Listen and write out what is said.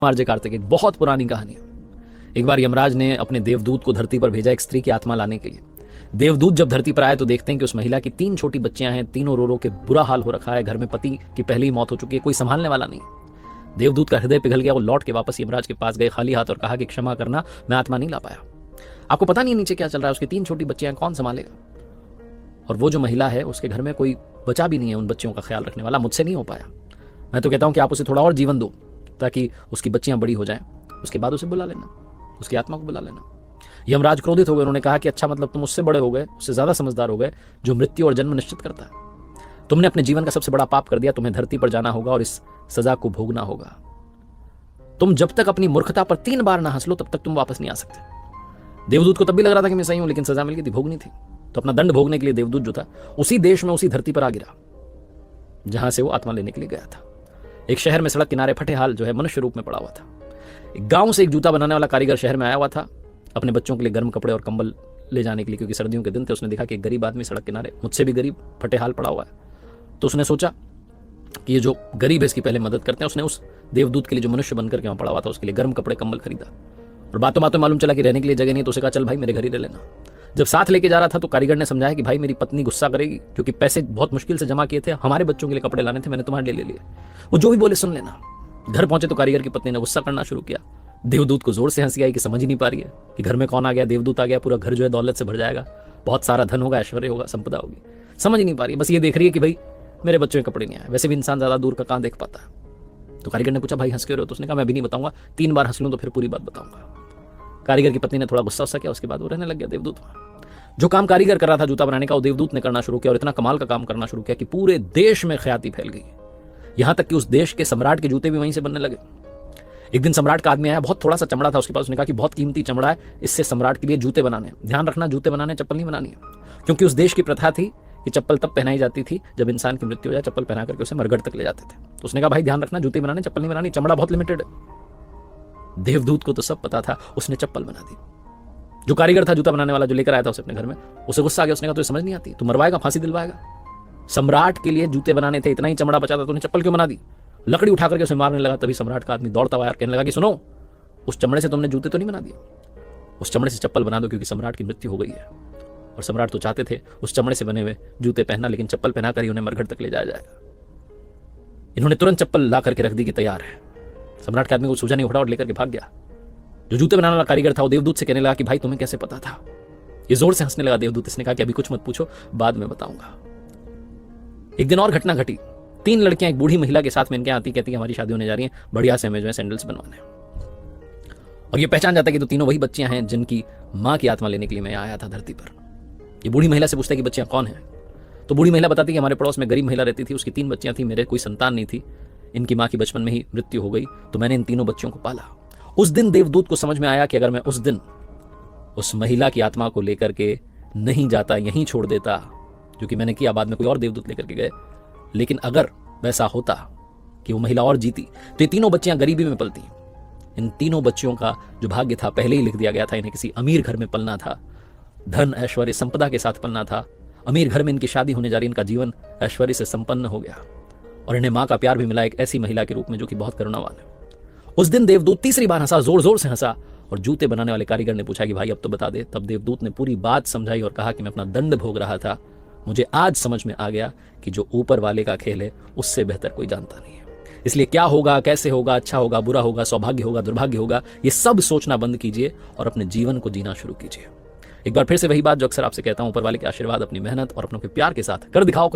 RJ Kartik, एक बहुत पुरानी कहानी है। एक बार यमराज ने अपने देवदूत को धरती पर भेजा एक स्त्री की आत्मा लाने के लिए। देवदूत जब धरती पर आए तो देखते हैं कि उस महिला की 3 छोटी बच्चियां हैं, तीनों रो रो के बुरा हाल हो रखा है, घर में पति की पहले ही मौत हो चुकी है, कोई संभालने वाला नहीं। देवदूत का हृदय पिघल गया, वो लौट के वापस यमराज के पास गए खाली हाथ और कहा कि क्षमा करना, मैं आत्मा नहीं ला पाया। आपको पता नहीं नीचे क्या चल रहा है, उसकी 3 छोटी बच्चियां कौन संभालेगा? और वो जो महिला है उसके घर में कोई बचा भी नहीं है उन बच्चियों का ख्याल रखने वाला, मुझसे नहीं हो पाया। मैं तो कहता हूं कि आप उसे थोड़ा और जीवन दो ताकि उसकी बच्चियां बड़ी हो जाएं, उसके बाद उसे बुला लेना, उसकी आत्मा को बुला लेना। यमराज क्रोधित हो गए, उन्होंने कहा कि अच्छा, मतलब तुम उससे बड़े हो गए, उससे ज्यादा समझदार हो गए, जो मृत्यु और जन्म निश्चित करता है। तुमने अपने जीवन का सबसे बड़ा पाप कर दिया, तुम्हें धरती पर जाना होगा और इस सजा को भोगना होगा। तुम जब तक अपनी मूर्खता पर 3 बार ना हंस लो तब तक तुम वापस नहीं आ सकते। देवदूत को तब भी लग रहा था कि मैं सही हूं, लेकिन सजा मिल गई थी, भोगनी थी। तो अपना दंड भोगने के लिए देवदूत जो था उसी देश में उसी धरती पर आ गिरा जहां से वो आत्मा लेने के लिए गया था। एक शहर में सड़क किनारे फटे हाल जो है मनुष्य रूप में पड़ा हुआ था। एक गांव से एक जूता बनाने वाला कारीगर शहर में आया हुआ था अपने बच्चों के लिए गर्म कपड़े और कंबल ले जाने के लिए, क्योंकि सर्दियों के दिन थे। उसने देखा कि एक गरीब आदमी सड़क किनारे, मुझसे भी गरीब, फटे हाल पड़ा हुआ है। तो उसने सोचा कि ये जो गरीब है इसकी पहले मदद करते हैं। उसने उस देवदूत के लिए जो मनुष्य बनकर के वहां पड़ा हुआ था उसके लिए गर्म कपड़े कंबल खरीदा। और बातों बातों मालूम चला कि रहने के लिए जगह नहीं, तो उसे कहा चल भाई मेरे घर ही रह लेना। जब साथ लेके जा रहा था तो कारीगर ने समझाया कि भाई मेरी पत्नी गुस्सा करेगी, क्योंकि पैसे बहुत मुश्किल से जमा किए थे, हमारे बच्चों के लिए कपड़े लाने थे, मैंने तुम्हारे लिए ले लिए। वो जो भी बोले सुन लेना। घर पहुंचे तो कारीगर की पत्नी ने गुस्सा करना शुरू किया। देवदूत को जोर से हंसी आई कि समझ ही नहीं पा रही है कि घर में कौन आ गया, देवदूत आ गया, पूरा घर जो है दौलत से भर जाएगा, बहुत सारा धन होगा, ऐश्वर्य होगा, संपदा होगी। समझ ही नहीं पा रही, बस ये देख रही है कि भाई मेरे बच्चों के कपड़े नहीं आए। वैसे भी इंसान ज्यादा दूर का कहां देख पाता है। तो कारीगर ने पूछा भाई हंस क्यों रहे हो? तो उसने कहा मैं भी नहीं बताऊंगा, 3 बार हंस लूं तो फिर पूरी बात बताऊंगा। कारीगर की पत्नी ने थोड़ा गुस्सा किया, उसके बाद वो रहने लग गया देवदूत। जो काम कारीगर कर रहा था जूता बनाने का, वो देवदूत ने करना शुरू किया और इतना कमाल का काम करना शुरू किया कि पूरे देश में ख्याति फैल गई। यहां तक कि उस देश के सम्राट के जूते भी वहीं से बनने लगे। एक दिन सम्राट का आदमी आया, बहुत थोड़ा सा चमड़ा था उसके पास। उसने कहा कि बहुत कीमती चमड़ा है, इससे सम्राट के लिए जूते बनाने। ध्यान रखना, जूते बनाने, चप्पल नहीं बनानी है, क्योंकि उस देश की प्रथा थी कि चप्पल तब पहनाई जाती थी जब इंसान की मृत्यु हो जाए, चप्पल पहना करके उसे मरघट तक ले जाते थे। तो उसने कहा भाई ध्यान रखना, जूते बनाने, चप्पल नहीं बनानी, चमड़ा बहुत लिमिटेड है। देवदूत को तो सब पता था, उसने चप्पल बना दी। जो कारीगर था जूता बनाने वाला, जो लेकर आया था उसे अपने घर में, उसे गुस्सा आ गया। उसने कहा तुझे समझ नहीं आती, तू मरवाएगा, फांसी दिलवाएगा। सम्राट के लिए जूते बनाने थे, इतना ही चमड़ा बचा था, तूने चप्पल क्यों बना दी? लकड़ी उठा करके उसे मारने लगा। तभी सम्राट का आदमी दौड़ता हुआ कहने लगा कि सुनो, उस चमड़े से तुमने जूते तो नहीं बना दिए, उस चमड़े से चप्पल बना दो, क्योंकि सम्राट की मृत्यु हो गई है। और सम्राट तो चाहते थे उस चमड़े से बने हुए जूते पहनना, लेकिन चप्पल पहनाकर ही उन्हें मरघट तक ले जाया जाएगा। इन्होंने तुरंत चप्पल ला करके रख दी कि तैयार है। सम्राट के आदमी को सूझा नहीं, उठा और लेकर के भाग गया। जो जूते बनाने वाला कारीगर था वो देवदूत से कहने लगा कि भाई तुम्हें कैसे पता था? ये जोर से हंसने लगा देवदूत। इसने कहा कि अभी कुछ मत पूछो, बाद में बताऊंगा। एक दिन और घटना घटी। 3 लड़कियां एक बूढ़ी महिला के साथ में इनके आती, कहती हमारी शादी होने जा रही है, बढ़िया से हमें जो है सैंडल्स बनवाने। और ये पहचान जाता है कि तो तीनों वही बच्चियां हैं जिनकी मां की आत्मा लेने के लिए मैं आया था धरती पर। ये बूढ़ी महिला से पूछता है कि बच्चियां कौन हैं? तो बूढ़ी महिला बताती कि हमारे पड़ोस में गरीब महिला रहती थी, उसकी 3 बच्चियां थी, मेरे कोई संतान नहीं थी, इनकी मां की बचपन में ही मृत्यु हो गई, तो मैंने इन तीनों बच्चियों को पाला। उस दिन देवदूत को समझ में आया कि अगर मैं उस दिन उस महिला की आत्मा को लेकर के नहीं जाता, यहीं छोड़ देता, जो कि मैंने किया, बाद में कोई और देवदूत लेकर के गए, लेकिन अगर वैसा होता कि वो महिला और जीती तो ये तीनों बच्चियां गरीबी में पलती। इन तीनों बच्चियों का जो भाग्य था पहले ही लिख दिया गया था, इन्हें किसी अमीर घर में पलना था, धन ऐश्वर्य संपदा के साथ पलना था। अमीर घर में इनकी शादी होने जा रही, इनका जीवन ऐश्वर्य से संपन्न हो गया और इन्हें मां का प्यार भी मिला, एक ऐसी महिला के रूप में जो कि बहुत करुणावान है। उस दिन देवदूत तीसरी बार हंसा, जोर जोर से हंसा, और जूते बनाने वाले कारीगर ने पूछा कि भाई अब तो बता दे। तब देवदूत ने पूरी बात समझाई और कहा कि मैं अपना दंड भोग रहा था, मुझे आज समझ में आ गया कि जो ऊपर वाले का खेल है उससे बेहतर कोई जानता नहीं है। इसलिए क्या होगा, कैसे होगा, अच्छा होगा, बुरा होगा, सौभाग्य होगा, दुर्भाग्य होगा, ये सब सोचना बंद कीजिए और अपने जीवन को जीना शुरू कीजिए। एक बार फिर से वही बात जो अक्सर आपसे कहता हूं, ऊपर वाले के आशीर्वाद, अपनी मेहनत और अपनों के प्यार के साथ कर दिखाओ।